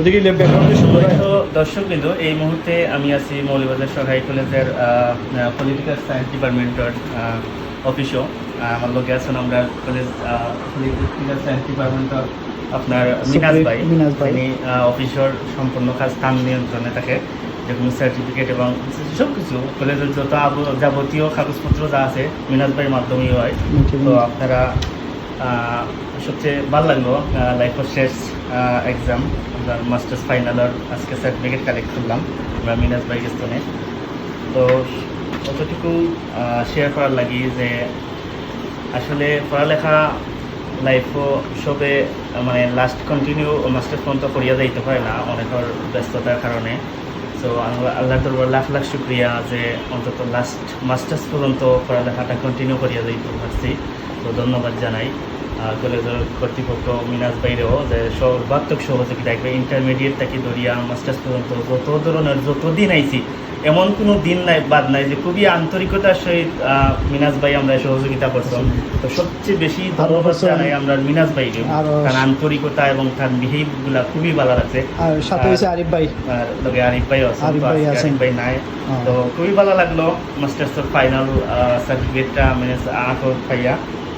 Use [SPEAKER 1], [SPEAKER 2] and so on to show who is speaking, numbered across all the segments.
[SPEAKER 1] ওদিকে ব্যাকগ্রাউন্ডে সুন্দর
[SPEAKER 2] তো দর্শক বিন্দু, এই মুহূর্তে আমি আছি মৌলভীবাজার সরকারি কলেজের পলিটিক্যাল সায়েন্স ডিপার্টমেন্টের অফিসও। আমার লোকে আছেন আমরা কলেজ পলিটিক্যাল সায়েন্স ডিপার্টমেন্টের আপনার মিনাজ ভাই। তিনি অফিসের সম্পূর্ণ কাজ স্থান নিয়ন্ত্রণে থাকে, যেগুলো সার্টিফিকেট এবং সব কিছু কলেজের যত যাবতীয় কাগজপত্র যা আছে মিনাজ ভাইয়ের মাধ্যমেই হয়। তো আপনারা সবচেয়ে ভালো লাগলো লাইফের শেষ এক্সাম আমরা মাস্টার্স ফাইনালের আজকে সার্টিফিকেট কালেক্ট করলাম আমরা মিনাজ ভাই স্থানে। তো কতটুকু শেয়ার করার লাগি যে আসলে পড়ালেখা লাইফও সবে মানে লাস্ট কন্টিনিউ মাস্টার্স পর্যন্ত করিয়া যাইতে পারে না অনেকের ব্যস্ততার কারণে। সো আল্লাহ দরবার লাখ লাখ শুক্রিয়া যে অন্তত লাস্ট মাস্টার্স পর্যন্ত পড়ালেখাটা কন্টিনিউ করিয়া যাইতে পারছি। তো ধন্যবাদ জানাই কলেজের কর্তৃপক্ষ মিনাজ বাইরেও যে সর্বাত্মক সহযোগিতা একবার ইন্টারমিডিয়েট থেকে ধরিয়া মাস্টার্স পর্যন্ত যত ধরনের যতদিন আইছি এমন কোনো দিন নাই বাদ নাই যে খুবই আন্তরিকতার সহিত মিনাজ ভাই আমরা সহযোগিতা করতাম। তো সবচেয়ে বেশি ধন্যবাদ জানাই আমরা মিনাজ ভাইকে, কারণ আন্তরিকতা এবং তার বিহেভগুলা খুবই ভালো লাগছে।
[SPEAKER 1] আর সাথে হয়েছে আরিফ ভাই,
[SPEAKER 2] আর লগে আরিফ ভাই আছে, আরিফ ভাই নাই। তো খুবই ভালো লাগলো মাস্টার্সের ফাইনাল সার্টিফিকেটটা মানে আঁকো পাইয়া।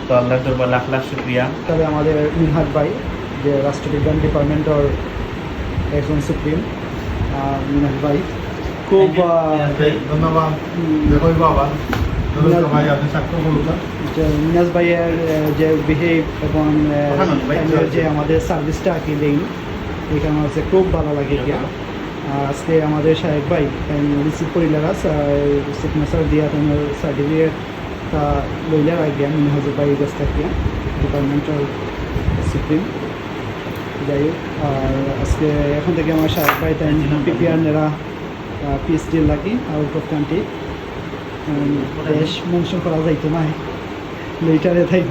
[SPEAKER 2] তো আল্লাহ দরবার লাখ লাখ শুক্রিয়া।
[SPEAKER 1] তবে আমাদের মিনহাজ ভাই যে রাষ্ট্রবিজ্ঞান ডিপার্টমেন্টের একজন সুপ্রিম, মিনহাজ ভাই খুব
[SPEAKER 3] ধন্যবাদ।
[SPEAKER 1] মিনাজ ভাইয়ের যে বিহেভ এবং যে আমাদের সার্ভিসটা আঁকি দেই এখানে আছে খুব ভালো লাগে গিয়া। আজকে আমাদের সাহেব ভাই রিসিভ করিলারা সিগনেচার দিয়া তোমার সার্টিফিকেট লইলে আগে মিনহাজ ভাই কাছ থেকে ডিপার্টমেন্টাল সুপ্রিম। যাই হোক, আর আজকে এখন থেকে আমার সাহেব ভাই তাই পিপিআর নেরা পিএইচডি লাগি আউট অফ কান্ট্রি দেশ মেনশন করা যাইতো না, লেটারে তাই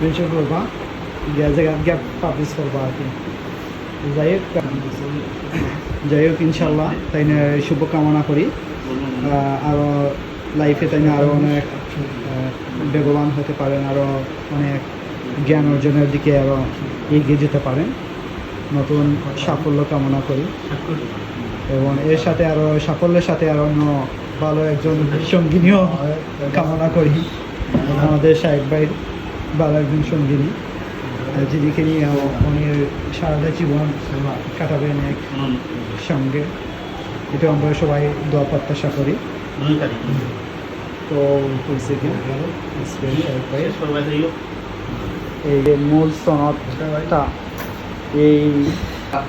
[SPEAKER 1] মেনশন করবা জায়গা গ্যাপ পাবলিশ করবা আর কি। যাই হোক ইনশাল্লাহ তাই না শুভকামনা করি আরও লাইফে তাই না আরও অনেক বেগবান হতে পারেন, আরও অনেক জ্ঞান অর্জনের দিকে আরও এগিয়ে যেতে পারেন। নতুন সাফল্য কামনা করি এবং এর সাথে আরও সাফল্যের সাথে আরও অন্য ভালো একজন সঙ্গিনীও কামনা করি। আমাদের সাহেব ভাইয়ের ভালো একজন সঙ্গিনী যিনিকে নিয়ে উনি সারাটা জীবন কাটাবেন এক সঙ্গে, এটা আমরা সবাই দোয়া প্রত্যাশা করি। তো হয়েছে কি এই যে মূল সনদটা এই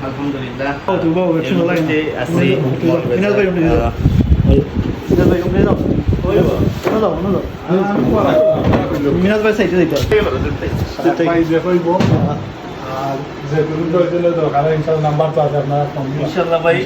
[SPEAKER 2] আলহামদুলিল্লাহ
[SPEAKER 1] মিনাজ ভাই সাইডে দিতে
[SPEAKER 3] আর যে দরকার ইনশাল্লাহ নাম্বার তো আছে আপনার
[SPEAKER 2] ইনশাল্লাহ ভাই।